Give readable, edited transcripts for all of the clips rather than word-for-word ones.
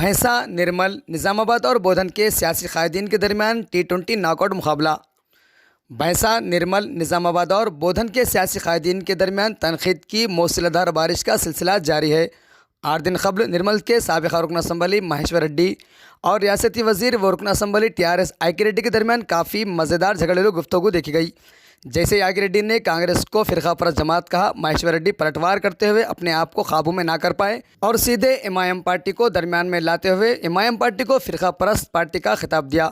भैंसा, निर्मल, निज़ामाबाद और बोधन के सियासी कायदीन के दरमियान T20 नॉकआउट मुकाबला। भैंसा, निर्मल, निज़ामाबाद और बोधन के सियासी कायदीन के दरमियान तनकीद की मौसलाधार बारिश का सिलसिला जारी है। 8 दिन कबल निर्मल के साबिक़ा रुकन असम्बली महेश्वर रेड्डी और रियासती वज़ीर व रुकन असम्बली TRS आईके रेड्डी के दरमियान काफ़ी मज़ेदार झगड़ेलू गुफ्तगू देखी गई। जैसे आईके रेड्डी ने कांग्रेस को फ़िरका परस्त जमात कहा, महेश्वर रेड्डी पलटवार करते हुए अपने आप को काबू में ना कर पाए और सीधे एमआईएम पार्टी को दरमियान में लाते हुए एमआईएम पार्टी को फ़िरका परस्त पार्टी का खिताब दिया।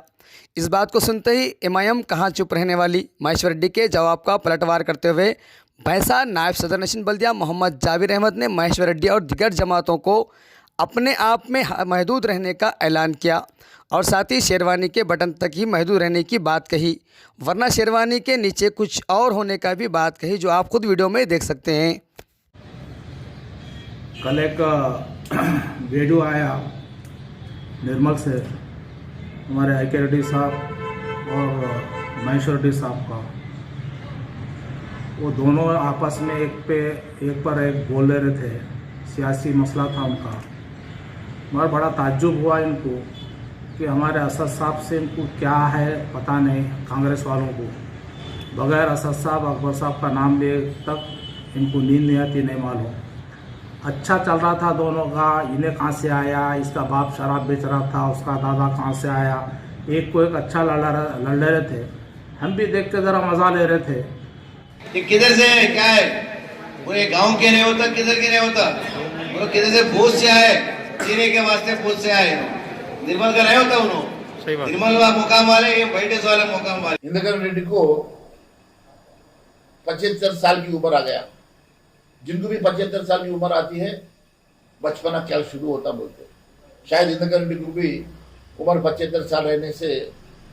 इस बात को सुनते ही एमआईएम कहाँ चुप रहने वाली, महेश्वर रेड्डी के जवाब का पलटवार करते हुए भैंसा नायब सदर नशीन बल्दिया मोहम्मद जाबिर अहमद ने महेश्वर रेड्डी और दिगर जमातों को अपने आप में महदूद रहने का ऐलान किया और साथ ही शेरवानी के बटन तक ही महदूद रहने की बात कही, वरना शेरवानी के नीचे कुछ और होने का भी बात कही, जो आप खुद वीडियो में देख सकते हैं। कल एक वीडियो आया निर्मल से, हमारे आईके रेड्डी साहब और महेश्वर रेड्डी साहब का, वो दोनों आपस में एक पर एक बोल रहे थे, सियासी मसला था उनका। मगर बड़ा ताज्जुब हुआ इनको कि हमारे असद साहब से इनको क्या है पता नहीं, कांग्रेस वालों को बगैर असद साहब अकबर साहब का नाम लिए तक इनको नींद नहीं आती, नहीं मालूम। अच्छा चल रहा था दोनों का, इन्हें कहाँ से आया, इसका बाप शराब बेच रहा था, उसका दादा कहाँ से आया, एक को एक अच्छा लड़ रहे थे। हम भी देख के ज़रा मज़ा ले रहे थे कि किधर से क्या है, वो ये गांव के नहीं होता, किधर के नहीं होता, वो किधर से भूत से आए, चीने के वास्ते भूत से आए। निर्मल का नहीं होता उन्होंने, निर्मल वाला मुकाम वाले, ये बैठे वाले मुकाम वाले। इंद्रकरण रेड्डी को 75 साल की उम्र आ गया। जिनको भी 75 साल की उम्र आती है बचपना क्या शुरू होता बोलते, शायद इंद्रकरण रेड्डी को भी उम्र 75 साल रहने से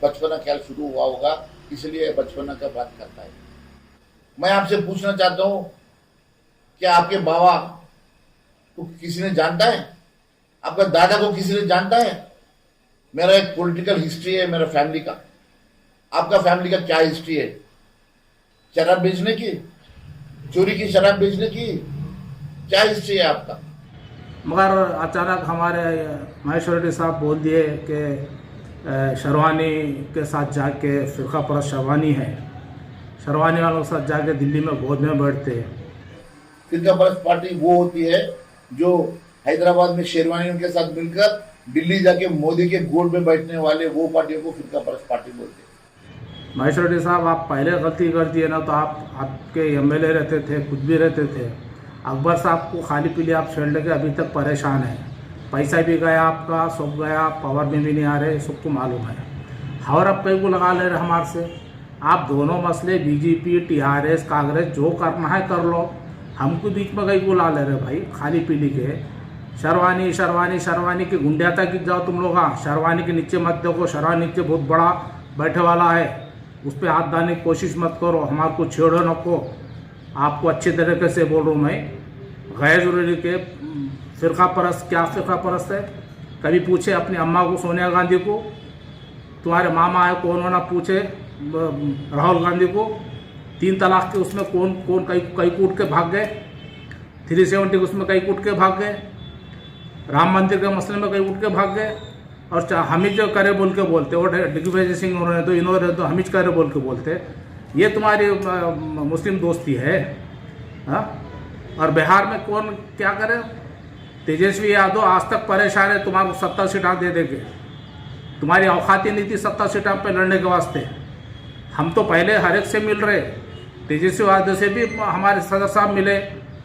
बचपना क्या शुरू हुआ होगा, इसलिए बचपना का बात करता है। मैं आपसे पूछना चाहता हूं, क्या आपके बाबा को किसी ने जानता है? आपका दादा को किसी ने जानता है? मेरा एक पॉलिटिकल हिस्ट्री है मेरा फैमिली का। आपका फैमिली का क्या हिस्ट्री है? शराब बेचने की, चोरी की शराब बेचने की क्या हिस्ट्री है आपका? मगर अचानक हमारे महेश्वर रेड्डी साहब बोल दिए कि शेरवानी के साथ जाके फ़िरका परस्त शेरवानी है, शेरवानी वालों के साथ जाके दिल्ली में गोद में बैठते हैं। फ़िरका परस्त पार्टी वो होती है जो हैदराबाद में शेरवानियों के साथ मिलकर दिल्ली जाके मोदी के गोद में बैठने वाले वो पार्टियों को फ़िरका परस्त पार्टी बोलते हैं। महेश्वर रेड्डी साहब, आप पहले गलती कर दिए ना, तो आपके MLA रहते थे, खुद भी रहते थे। अकबर साहब को खाली पीली आप छेड़ लेके अभी तक परेशान है, पैसा भी गया आपका, सब गया, पावर में भी नहीं आ रहे, सबको मालूम है। और अब कई को लगा ले रहे हमारे से। आप दोनों मसले बीजेपी, TRS, कांग्रेस जो करना है कर लो, हमको बीच में कई को ला ले रहे भाई खाली पीली के। शेरवानी शेरवानी शेरवानी की गुंडिया तक जाओ तुम लोग, शेरवानी के नीचे मत देखो, शेरवानी नीचे बहुत बड़ा बैठे वाला है, उस पर हाथ डालने की कोशिश मत करो, हमारे को छेड़ो नको। आपको अच्छी तरीके से बोल रहा हूँ मैं, गैर जरूरी के फ़िरका परस्त क्या फ़िरका परस्त है? कभी पूछे अपनी अम्मा को, सोनिया गांधी को, तुम्हारे मामा है कौन होना, पूछे राहुल गांधी को, 3 तलाक के उसमें कौन कई कूट के भाग गए, 370 उसमें कई कूट के भाग गए, राम मंदिर के मसले में कई उठ के भाग गए, और हम ही जो करे बोल के बोलते, और दिग्विजय सिंह उन्होंने तो इन्होंने तो हम ही करे बोल के बोलते। ये तुम्हारी मुस्लिम दोस्ती है? हाँ। और बिहार में कौन क्या करे? तेजस्वी यादव आज तक परेशान है तुम्हारे 70 सीटें दे देंगे, तुम्हारी औकाती नीति 70 सीटों पे लड़ने के वास्ते। हम तो पहले हर एक से मिल रहे, तेजस्वी यादव से भी हमारे सदर साहब मिले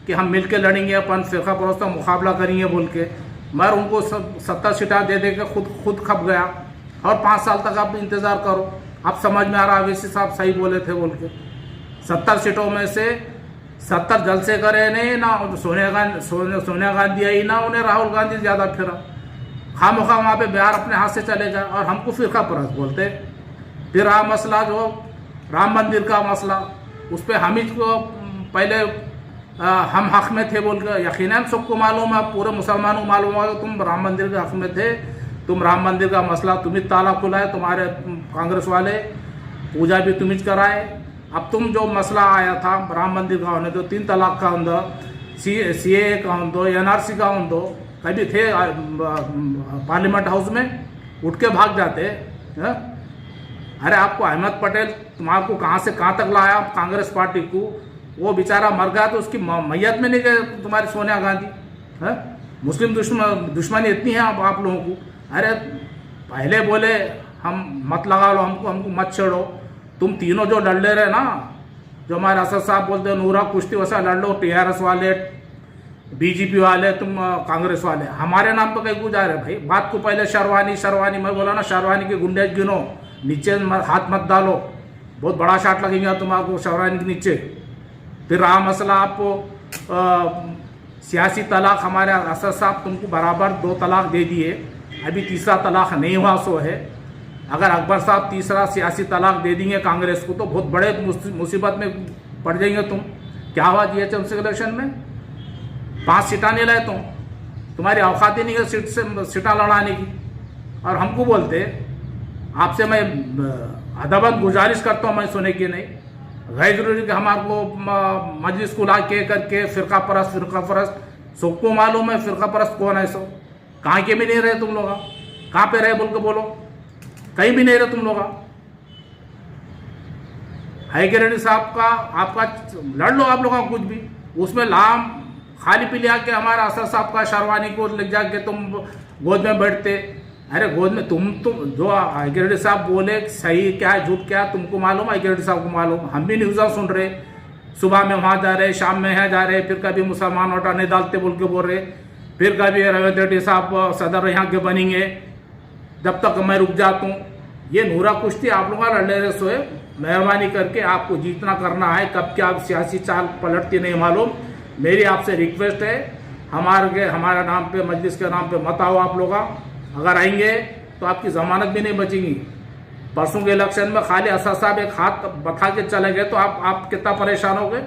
कि हम मिल के लड़ेंगे, अपन फ़िरका परस्त का मुकाबला करेंगे बोल के, मगर उनको 70 सीटें दे के खुद खप गया। और 5 साल तक आप इंतज़ार करो, आप समझ में आ रहा अवैसी साहब सही बोले थे बोल के। 70 सीटों में से 70 जलसे करे नहीं ना, सोनिया गांधी आई ना, उन्हें राहुल गांधी ज़्यादा फिरा, खामोखा वहाँ पे बिहार अपने हाथ से चलेगा और हमको फ़िरका परस्त बोलते। फिर रहा मसला जो राम मंदिर का मसला, उस पर हम ही को पहले हम हक में थे बोल कर, यकीनन सबको मालूम है, पूरे मुसलमानों को मालूम है तुम राम मंदिर के हक में थे, तुम राम मंदिर का मसला तुम ही ताला खुलाए, तुम्हारे कांग्रेस वाले पूजा भी तुम ही कराए। अब तुम जो मसला आया था राम मंदिर का होने दो, 3 तलाक का हों दो, CAA का हों दो, NRC का हों दो, कभी थे पार्लियामेंट हाउस में, उठ के भाग जाते हैं। अरे आपको अहमद पटेल तुम्हारे को कहाँ से कहाँ तक लाया कांग्रेस पार्टी को, वो बेचारा मर गया तो उसकी मैयत में नहीं गए तुम्हारी सोनिया गांधी है। मुस्लिम दुश्मनी इतनी है आप लोगों को। अरे पहले बोले हम मत लगा लो, हमको मत छेड़ो। तुम तीनों जो लड़ ले रहे ना, जो हमारे असद साहब बोलते हैं नूरा कुश्ती वैसा लड़ लो, TRS वाले, BJP वाले, तुम कांग्रेस वाले, हमारे नाम पर कहीं को जा रहे भाई। बात को पहले शरवानी मैं बोला ना, शरवानी के गुंडे गिनो, नीचे हाथ मत डालो, बहुत बड़ा शाट लगेगा तुम्हारे शरवानी के नीचे। फिर रहा मसला आपको सियासी तलाक, हमारे असद साहब तुमको बराबर 2 तलाक दे दिए, अभी तीसरा तलाक नहीं हुआ सो है। अगर अकबर साहब तीसरा सियासी तलाक दे देंगे कांग्रेस को तो बहुत बड़े मुसीबत में पड़ जाएंगे तुम। क्या हुआ GHMC इलेक्शन में 5 सीटा नहीं लाए तुम्हारी औकात ही नहीं है सीटा लड़ाने की। और हमको बोलते, आपसे मैं अदबन गुजारिश करता हूँ, मैं सुने की नहीं, गैर जरूरी कि हमारे को मजलिस को ला के करके फिरका परस्त सबको मालूम है फिरका परस्त कौन है। सब कहाँ के भी नहीं रहे तुम लोग, कहाँ पे रहे बोल के बोलो, कहीं भी नहीं रहे तुम लोग। हाईके रेड्डी साहब का आपका लड़ लो आप लोगों का कुछ भी, उसमें लाम खाली पी लिया के हमारा असद साहब का शरवानी को ले जाके तुम गोद में बैठते। अरे गोद में तुम जो हाईके रेड्डी साहब बोले सही क्या है झूठ क्या है तुमको मालूम, हाईके रेड्डी साहब को मालूम। हम भी न्यूज़ सुन रहे, सुबह में वहाँ जा रहे, शाम में यहाँ जा रहे, फिर कभी मुसलमान वोटा नहीं डालते बोल के बोल रहे, फिर कभी रविंद्र रेड्डी साहब सदर यहाँ के बनेंगे जब तक मैं रुक जाता हूँ। ये नूरा कुश्ती आप लोग लड़ने रहे सोए, मेहरबानी करके आपको जीतना करना है, कब क्या सियासी चाल पलटती नहीं मालूम। मेरी आपसे रिक्वेस्ट है, हमारा नाम पे मजलिस के नाम पे मत आओ आप लोग। अगर आएंगे तो आपकी जमानत भी नहीं बचेगी। परसों के इलेक्शन में खाली असद साहब एक हाथ बता के चले गए तो आप कितना परेशान हो गए।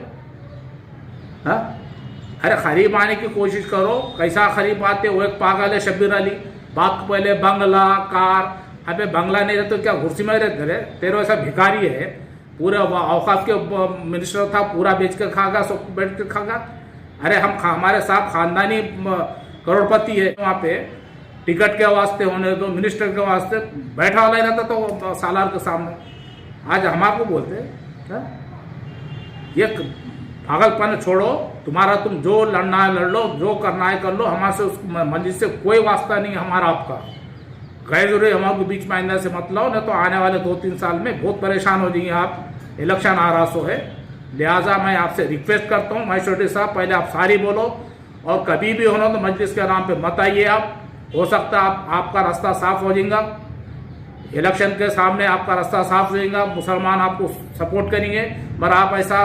अरे खरीब आने की कोशिश करो, कैसा खरीब आते, वो एक पागल है शब्बीर अली, बात पहले बंगला कार, अबे बंगला नहीं रहते तो क्या कुर्सी में रहते रहे, तेरे ऐसा भिखारी है, पूरे औकाफ के मिनिस्टर था, पूरा बेच के खागा, सब बैठ के खागा। अरे हमारे साथ खानदानी करोड़पति है, वहाँ पे टिकट के वास्ते होने दो, मिनिस्टर के वास्ते बैठा वाला ही रहता तो सालार के सामने। आज हमारे को बोलते है? ये पागलपन छोड़ो, तुम जो लड़ना है लड़ लो, जो करना है कर लो, हमारे से उस मस्जिद से कोई वास्ता नहीं है हमारा आपका। गैर जरूरी हमारे बीच में आइंदा से मत लाओ, नहीं तो आने वाले 2-3 साल में बहुत परेशान हो जाएंगे आप। इलेक्शन आ रहा सो है, लिहाजा मैं आपसे रिक्वेस्ट करता हूँ माइशोटी साहब, पहले आप सारी बोलो और कभी भी होना तो मस्जिद के नाम पे मत आइए आप। हो सकता है आपका रास्ता साफ हो जाएगा, इलेक्शन के सामने आपका रास्ता साफ हो जाएगा, मुसलमान आपको सपोर्ट करेंगे। पर आप ऐसा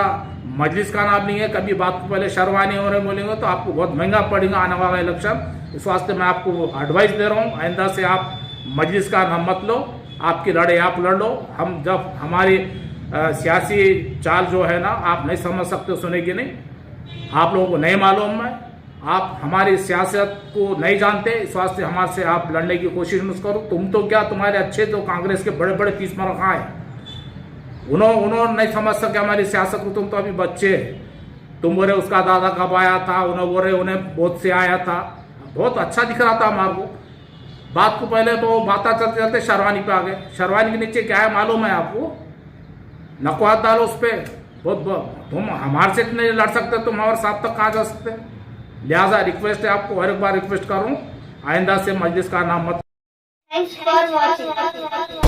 मजलिस का नाम नहीं है, कभी बात को पहले शरवानी हो रहे बोलेंगे तो आपको बहुत महंगा पड़ेगा आने वाला इलेक्शन। इस वास्ते मैं आपको एडवाइस दे रहा हूँ, आइंदा से आप मजलिस का नाम मत लो, आपकी लड़ाई आप लड़ लो। हम जब हमारी सियासी चाल जो है ना आप नहीं समझ सकते, सुनेगी नहीं, आप लोगों को नहीं मालूम है, आप हमारी सियासत को नहीं जानते, इस वास्ते हमारे से आप लड़ने की कोशिश मत करो। तुम तो क्या, तुम्हारे अच्छे तो कांग्रेस के बड़े बड़े 30 मरखा है, उन्होंने नहीं समझ सके हमारी सियासत को। तुम तो अभी बच्चे, तुम बोले उसका दादा कब आया था, उन्हें बोले उन्हें बहुत से आया था, बहुत अच्छा दिख रहा था हमारे को। बात को पहले तो बाता चलते चलते शरवानी पे आ गए। शरवानी के नीचे क्या है मालूम है आपको, नको हाथ डालो उस पर। बहुत तुम हमारे से नहीं लड़ सकते, तुम हमारे साथ तक कहाँ जा सकते। लिहाजा रिक्वेस्ट है आपको, हर एक बार रिक्वेस्ट करूँ, आइंदा से मजलिस का नाम मत। Thanks for watching.